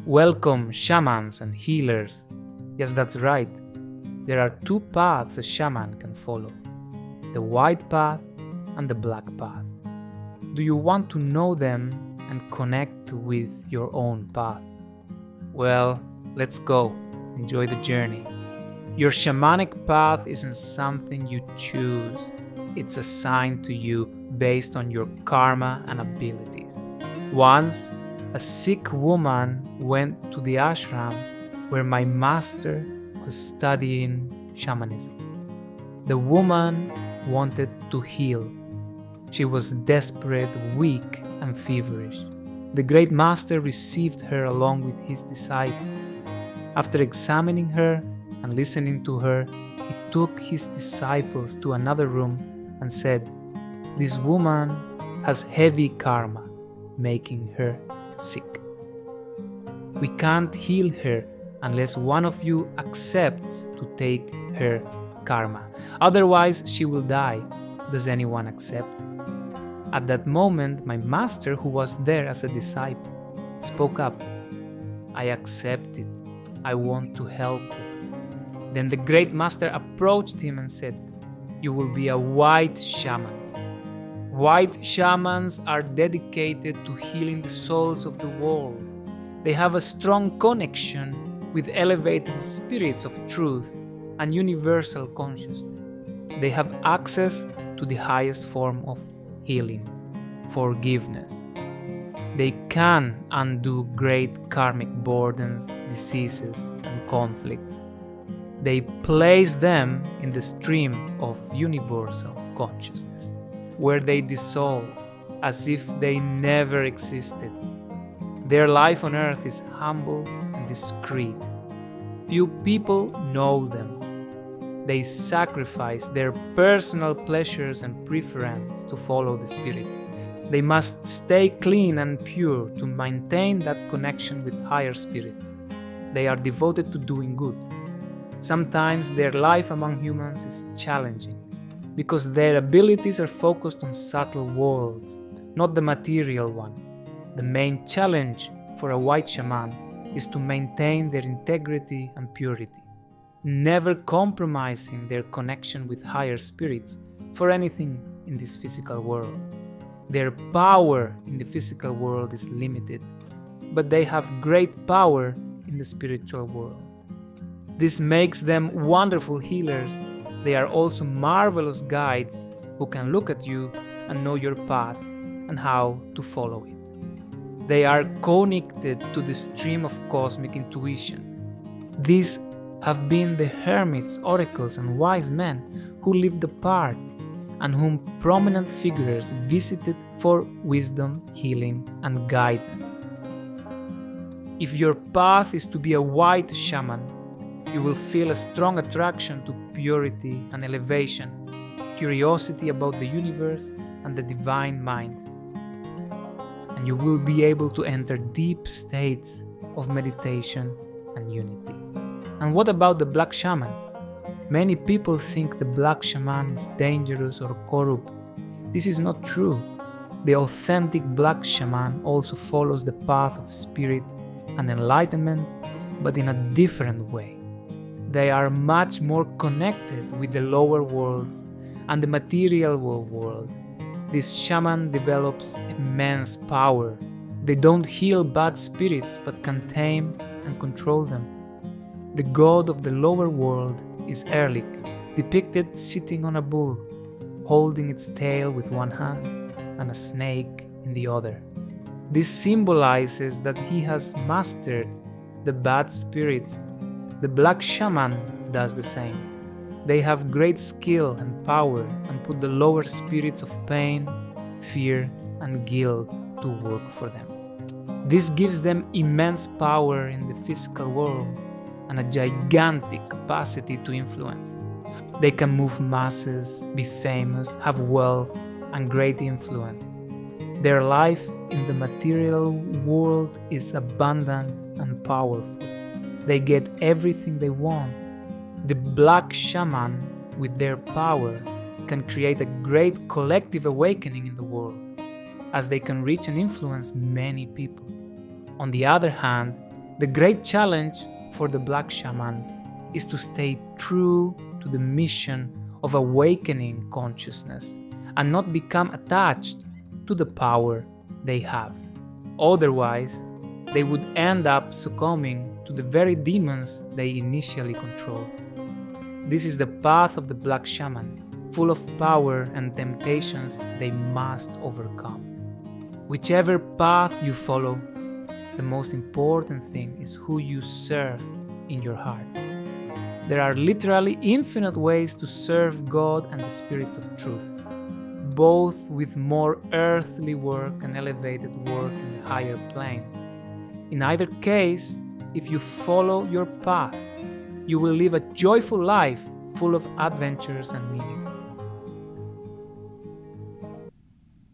Welcome, shamans and healers. Yes, that's right. There are two paths a shaman can follow: the white path and the black path. Do you want to know them and connect with your own path? Well, let's go. Enjoy the journey. Your shamanic path isn't something you choose. It's assigned to you based on your karma and abilities. Once, a sick woman went to the ashram where my master was studying shamanism. The woman wanted to heal. She was desperate, weak, and feverish. The great master received her along with his disciples. After examining her and listening to her, he took his disciples to another room and said, "This woman has heavy karma, making her sick. We can't heal her unless one of you accepts to take her karma. Otherwise, she will die. Does anyone accept?" At that moment, my master, who was there as a disciple, spoke up. "I accept it. I want to help her." Then the great master approached him and said, "You will be a white shaman." White shamans are dedicated to healing the souls of the world. They have a strong connection with elevated spirits of truth and universal consciousness. They have access to the highest form of healing, forgiveness. They can undo great karmic burdens, diseases, and conflicts. They place them in the stream of universal consciousness, where they dissolve as if they never existed. Their life on earth is humble and discreet. Few people know them. They sacrifice their personal pleasures and preference to follow the spirits. They must stay clean and pure to maintain that connection with higher spirits. They are devoted to doing good. Sometimes their life among humans is challenging, because their abilities are focused on subtle worlds, not the material one. The main challenge for a white shaman is to maintain their integrity and purity, never compromising their connection with higher spirits for anything in this physical world. Their power in the physical world is limited, but they have great power in the spiritual world. This makes them wonderful healers. They are also marvelous guides who can look at you and know your path and how to follow it. They are connected to the stream of cosmic intuition. These have been the hermits, oracles, and wise men who lived apart and whom prominent figures visited for wisdom, healing, and guidance. If your path is to be a white shaman, you will feel a strong attraction to purity and elevation, curiosity about the universe and the divine mind. And you will be able to enter deep states of meditation and unity. And what about the Black Shaman? Many people think the Black Shaman is dangerous or corrupt. This is not true. The authentic Black Shaman also follows the path of spirit and enlightenment, but in a different way. They are much more connected with the lower worlds and the material world. This shaman develops immense power. They don't heal bad spirits, but can tame and control them. The god of the lower world is Erlik, depicted sitting on a bull, holding its tail with one hand and a snake in the other. This symbolizes that he has mastered the bad spirits. The Black Shaman does the same. They have great skill and power and put the lower spirits of pain, fear, and guilt to work for them. This gives them immense power in the physical world and a gigantic capacity to influence. They can move masses, be famous, have wealth, and great influence. Their life in the material world is abundant and powerful. They get everything they want. The Black Shaman, with their power, can create a great collective awakening in the world, as they can reach and influence many people. On the other hand, The great challenge for the Black Shaman is to stay true to the mission of awakening consciousness and not become attached to the power they have. Otherwise, they would end up succumbing to the very demons they initially controlled. This is the path of the Black Shaman, full of power and temptations they must overcome. Whichever path you follow, the most important thing is who you serve in your heart. There are literally infinite ways to serve God and the spirits of truth, both with more earthly work and elevated work in the higher planes. In either case, if you follow your path, you will live a joyful life full of adventures and meaning.